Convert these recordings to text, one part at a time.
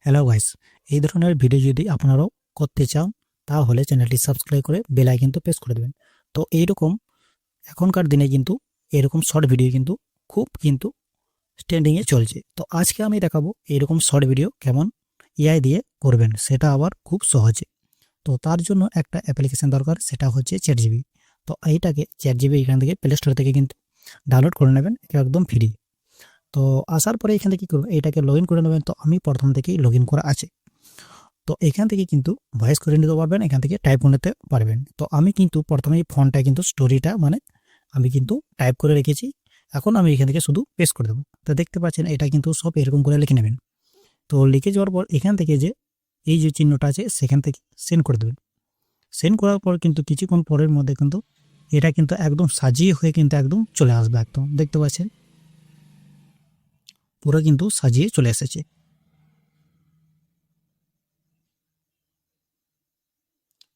Hello guys, এই ধরনের video যদি আপনারাও করতে চান তাহলে চ্যানেলটি সাবস্ক্রাইব করে বেল আইকনটি প্রেস করে দেবেন। তো এইরকম এখনকার দিনে কিন্তু এরকম শর্ট ভিডিও কিন্তু খুব ট্রেন্ডিংয়ে চলছে। তো আজকে আমি দেখাবো এরকম শর্ট ভিডিও কেমন এআই দিয়ে করবেন, সেটা আবার খুব সহজে। তো তার জন্য একটা অ্যাপ্লিকেশন দরকার, সেটা হচ্ছে চ্যাটজিপিটি। তো এইটাকে চ্যাটজিপিটি এখান থেকে প্লে স্টোর থেকে কিন্তু ডাউনলোড করে নেবেন, একদম ফ্রি। তো আসার পরে এখান থেকে কী করবেন, এটাকে লগ ইন করে নেবেন। তো আমি প্রথম থেকেই লগ ইন করা আছে। তো এখান থেকে কিন্তু ভয়েস করে নিতে পারবেন, এখান থেকে টাইপ করে নিতে পারবেন। তো আমি কিন্তু প্রথমেই ফোনটা কিন্তু স্টোরিটা আমি কিন্তু টাইপ করে রেখেছি। এখন আমি এখান থেকে শুধু পেস্ট করে দেবো। তো দেখতে পাচ্ছেন এটা কিন্তু সব এরকম করে লিখে নেবেন। তো লিখে যাওয়ার পর এখান থেকে যে এই যে চিহ্নটা আছে সেখান থেকে সেন্ড করে দেবেন। সেন্ড করার পর কিন্তু কিছুক্ষণ পরের মধ্যে কিন্তু এটা কিন্তু একদম সাজিয়ে হয়ে কিন্তু একদম চলে আসবে। একদম দেখতে পাচ্ছেন পুরো কিন্তু সাজিয়ে চলে এসেছে।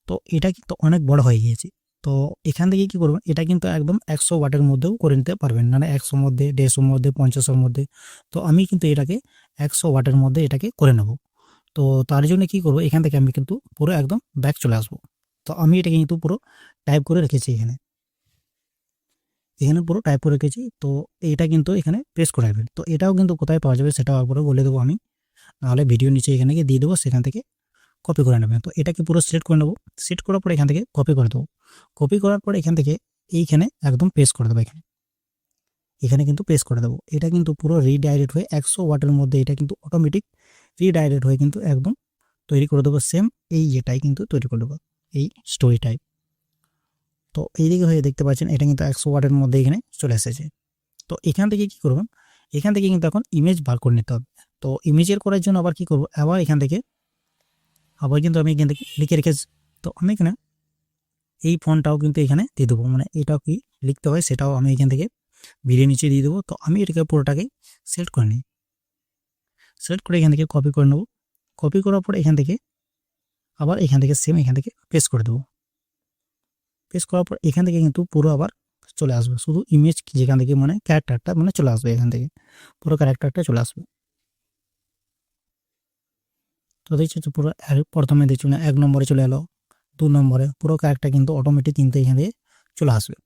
তো এটা কিন্তু অনেক বড় হয়ে গিয়েছে। তো এখান থেকে কি করবেন, এটা কিন্তু একদম 100 ওয়াটের মধ্যেও করে নিতে পারবেন, মানে 100 মধ্যে, 150 মধ্যে, 50 মধ্যে। তো আমি কিন্তু এটাকে 100 ওয়াটের মধ্যে এটাকে করে নেব। তো তার জন্য কি করব, এখান থেকে আমি কিন্তু পুরো একদম ব্যাক চলে আসব। তো আমি এটাকে কিন্তু পুরো টাইপ করে রেখেছি, এখানে এখানে পুরো টাইপ করে রেখেছি। তো এটা কিন্তু এখানে প্রেস করে রাখবেন। তো এটাও কিন্তু কোথায় পাওয়া যাবে সেটাও একবারে বলে দেবো আমি, নাহলে ভিডিও নিচে এখানে গিয়ে দিয়ে দেবো, সেখান থেকে কপি করে নেবেন। তো এটাকে পুরো সিলেক্ট করে নেবো। সিলেক্ট করার পরে এখান থেকে কপি করে দেবো। কপি করার পরে এখান থেকে এইখানে একদম পেস্ট করে দেবো। এখানে এখানে কিন্তু পেস্ট করে দেবো। এটা কিন্তু পুরো রিডাইরেক্ট হয়ে 100 ওয়াটের মধ্যে এটা কিন্তু অটোমেটিক রিডাইরেক্ট হয়ে কিন্তু একদম তৈরি করে দেবো। সেম এই যেটাই কিন্তু তৈরি করে দেবো, এই স্টোরি টাইপ। তো এইদিকে হয়ে দেখতে পাচ্ছেন এটা কিন্তু 100 ওয়াটের মধ্যে এখানে চলে এসেছে। তো এখান থেকে কি করবেন, এখান থেকে কিন্তু এখন ইমেজ বার করে নিতে হবে। তো ইমেজের করার জন্য আবার কি করবো, আবার এখান থেকে আবার কিন্তু আমি এখান থেকে লিখে রেখেছি। তো আমি এখানে এই ফন্টটাও কিন্তু এখানে দিয়ে দেবো, মানে এটাও কি লিখতে হয় সেটাও আমি এখান থেকে ভিডিও নিচে দিয়ে দেবো। তো আমি এটাকে পুরোটাকে সিলেক্ট করে নিই। সিলেক্ট করে এখান থেকে কপি করে নেবো। কপি করার পর এখান থেকে আবার এখান থেকে সেম এখান থেকে পেস্ট করে দেবো। পেস্ট করার পর এখান থেকে কিন্তু পুরো আবার চলে আসবে, শুধু ইমেজ যেখান থেকে মানে ক্যারেক্টারটা মানে চলে আসবে, এখান থেকে পুরো ক্যারেক্টারটা চলে আসবে। তো দেখছি তো পুরো প্রথমে দেখছি না 1 নম্বরে চলে এলো, 2 নম্বরে পুরো ক্যারেক্টার কিন্তু অটোমেটিক কিন্তু এখান থেকে চলে আসবে।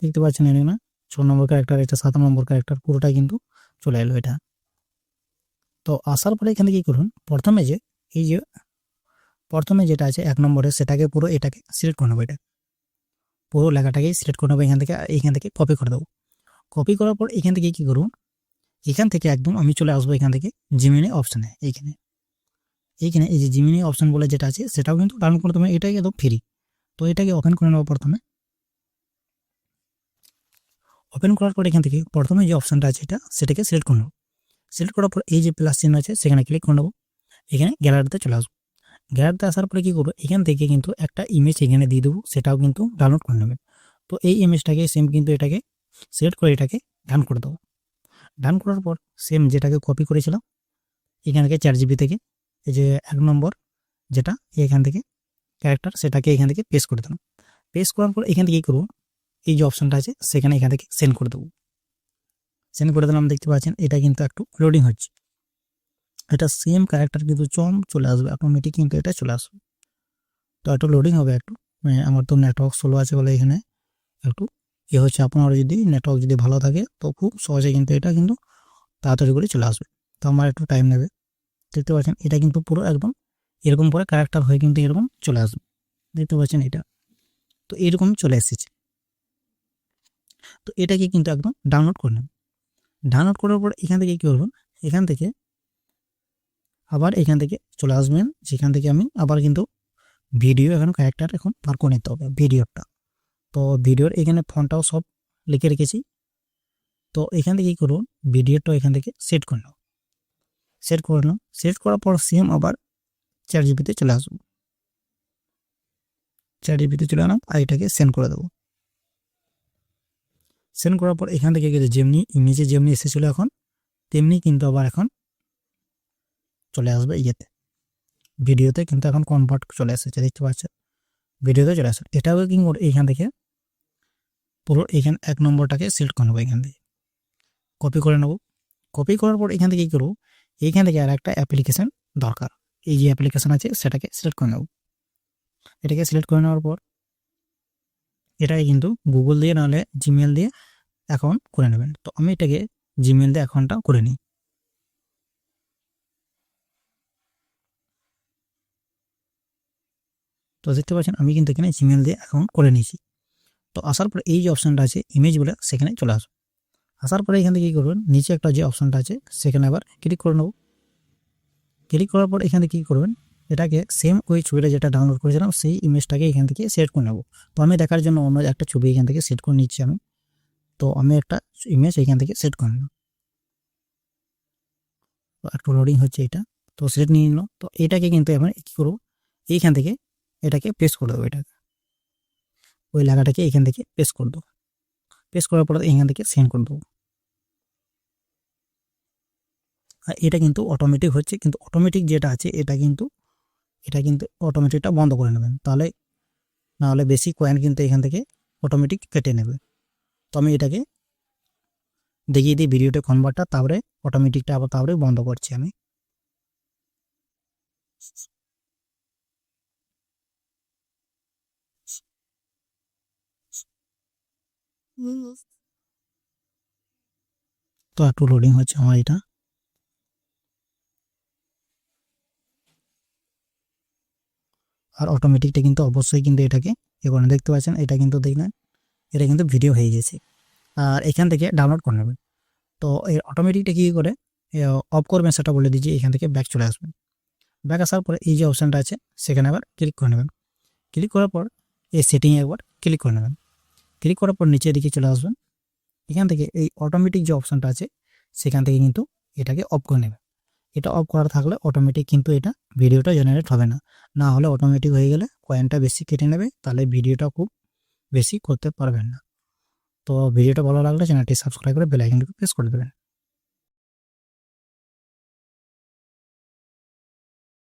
দেখতে পাচ্ছেন এখানে না 6 নম্বর ক্যারেক্টার, এটা 7 নম্বর ক্যারেক্টার, পুরোটাই কিন্তু চলে এলো এটা। তো আসার পরে এখানে কি করুন, এই যে প্রথমে যেটা আছে 1 নম্বরে সেটাকে পুরো এটাকে সিলেক্ট করে নেবো। এটা পুরো লেখাটাকেই সিলেক্ট করে নেবো, এখান থেকে কপি করে দেবো। কপি করার পর এখান থেকে কি করুন, এখান থেকে একদম আমি চলে আসবো এখান থেকে জিমিনি অপশানে। এইখানে এই যে জিমিনি অপশান বলে যেটা আছে সেটাও কিন্তু ডাউনলোড করতে হবে, এটাই একদম ফ্রি। তো এটাকে ওপেন করে নেবো। প্রথমে ওপেন করার পর এখান থেকে প্রথমে যে অপশানটা আছে সেটাকে সিলেক্ট করে নেবো। সিলেক্ট করার পর এই যে প্লাস চিহ্ন আছে সেখানে ক্লিক করে নেবো। এখানে গ্যালারিতে চলে আসবো। গ্যালারিতে আসার পরে কি করবো, এখান থেকে কিন্তু একটা ইমেজ এখানে দিয়ে দেবো, সেটাও কিন্তু ডাউনলোড করে নেবেন। তো এই ইমেজটাকে সেম কিন্তু এটাকে সিলেক্ট করে এটাকে ডান করে দেবো। ডান করার পর সেম যেটাকে কপি করেছিলাম এখান থেকে চ্যাটজিপিটি থেকে, এই যে 1 নম্বর যেটা এখান থেকে ক্যারেক্টার, সেটাকে এখান থেকে পেস্ট করে দিলাম। পেস্ট করার পর এখান থেকে কী করবো, এই যে অপশানটা আছে সেখানে এখান থেকে সেন্ড করে দেবো। সেন্ড করে দিলাম। দেখতে পাচ্ছেন এটা কিন্তু একটু লোডিং হচ্ছে। এটা সেম ক্যারেক্টার কিন্তু চলে আসবে অটোমেটিক, কিন্তু এটা চলে আসবে। তো একটু লোডিং হবে একটু, মানে আমার তো নেটওয়ার্ক স্লো আছে বলে এখানে একটু হচ্ছে। আপনার যদি নেটওয়ার্ক যদি ভালো থাকে তো খুব সহজে কিন্তু এটা কিন্তু তাড়াতাড়ি করে চলে আসবে। তো আমার একটু টাইম নেবে। দেখতে পাচ্ছেন এটা কিন্তু পুরো একদম এরকম করে ক্যারেক্টার হয়ে কিন্তু এরকম চলে আসবে। দেখতে পাচ্ছেন এটা তো এরকম চলে এসেছে। তো এটাকে কিন্তু একদম ডাউনলোড করে নেবেন। ডাউনলোড করার পর এখান থেকে কী করবেন, এখান থেকে আবার এখান থেকে চলে আসবেন, যেখান থেকে আমি আবার কিন্তু ভিডিও এখন ক্যারেক্টার এখন বার করে নিতে হবে ভিডিওটা। তো ভিডিওর এখানে ফন্টটাও সব লিখে রেখেছি। তো এখান থেকে কী করুন, ভিডিওটা এখান থেকে সেট করে নাও। সেট করে নাও। সেট করার পর সেম আবার চ্যাটজিপিটিতে চলে আসবো। চ্যাটজিপিটিতে চলে আনাম আর এটাকে সেন্ড করে দেবো। সেন্ড করার পর এখান থেকে যেমনি ইমেজে যেমনি এসেছিল এখন তেমনি কিন্তু আবার এখন চলে আসবে ইয়েতে, ভিডিওতে কিন্তু এখন কনভার্ট চলে এসেছে। দেখতে পাচ্ছেন ভিডিওতে চলে আসে। এটাও কি এইখান থেকে পুরো এখানে 1 নম্বরটাকে সিলেক্ট করে নেবো, এখান থেকে কপি করে নেবো। কপি করার পর এখান থেকে কী করবো, এইখান থেকে আর একটা অ্যাপ্লিকেশান দরকার, এই যে অ্যাপ্লিকেশান আছে সেটাকে সিলেক্ট করে নেব। এটাকে সিলেক্ট করে নেওয়ার পর এটাকে কিন্তু গুগল দিয়ে নাহলে জিমেল দিয়ে অ্যাকাউন্ট করে নেবেন। তো আমি এটাকে জিমেল দিয়ে অ্যাকাউন্টটা করে নিই। তো দেখতে পাচ্ছেন আমি কিন্তু এখানে জিমেল দিয়ে অ্যাকাউন্ট করে নিয়েছি। তো আসার পরে এই যে অপশানটা আছে ইমেজ বলে, সেখানে চলে আসবে। আসার পরে এখান থেকে কী করবেন, নিচে একটা যে অপশানটা আছে সেখানে আবার ক্লিক করে নেব। ক্লিক করার পর এখানে কী করবেন, এটাকে সেম ওই ছবিটা যেটা ডাউনলোড করেছিলাম সেই ইমেজটাকে এখান থেকে সিলেক্ট করে নেব। তো আমি দেখার জন্য অন্য একটা ছবি এখান থেকে সেট করে নিচ্ছি আমি। তো আমি একটা ইমেজ এখান থেকে সেট করে নিলাম। তো একটু লোডিং হচ্ছে এটা, তো সিলেক্ট নিয়ে নিল। তো এটাকে কিন্তু আমি কী করবো, এইখান থেকে এটাকে পেস্ট করে দেবো। এটাকে ওই লেখাটাকে এখান থেকে পেস্ট করে দেবো। পেস্ট করার পর এখান থেকে সেন্ড করে দেবো। আর এটা কিন্তু অটোমেটিক হচ্ছে, কিন্তু অটোমেটিক যেটা আছে এটা কিন্তু অটোমেটিকটা বন্ধ করে নেবেন, তাহলে নাহলে বেশি কয়েন কিন্তু এখান থেকে অটোমেটিক কেটে নেবে। তো আমি এটাকে দেখিয়ে দিই ভিডিওতে কনভার্টটা, তারপরে অটোমেটিকটা আবার তারপরে বন্ধ করছি আমি। তো একটু লোডিং হচ্ছে আমার এটা। আর অটোমেটিকটা কিন্তু অবশ্যই কিন্তু এটাকে এখানে দেখতে পাচ্ছেন, এটা কিন্তু দেখলেন এটা কিন্তু ভিডিও হয়ে গেছে। আর এখান থেকে ডাউনলোড করে নেবেন। তো এই অটোমেটিকটা কী করে অফ করবেন সেটা বলে দিচ্ছি। এখান থেকে ব্যাক চলে আসবেন। ব্যাক আসার পরে এই যে অপশানটা আছে সেখানে আবার ক্লিক করে নেবেন। ক্লিক করার পর এই সেটিংয়ে একবার ক্লিক করে নেবেন। ক্লিক করার পর নিচের দিকে চলে আসবেন। এখান থেকে এই অটোমেটিক যে অপশানটা আছে সেখান থেকে কিন্তু এটাকে অফ করে নেবেন। এটা অফ করা থাকলে অটোমেটিক কিন্তু এটা ভিডিওটা জেনারেট হবে না। না হলে অটোমেটিক হয়ে গেলে কয়েনটা বেশি কেটে নেবে, তাহলে ভিডিওটা খুব বেশি করতে পারবেন না। তো ভিডিওটা ভালো লাগলে চ্যানেলটি সাবস্ক্রাইব করে বেল আইকনটি প্রেস করে দেবেন।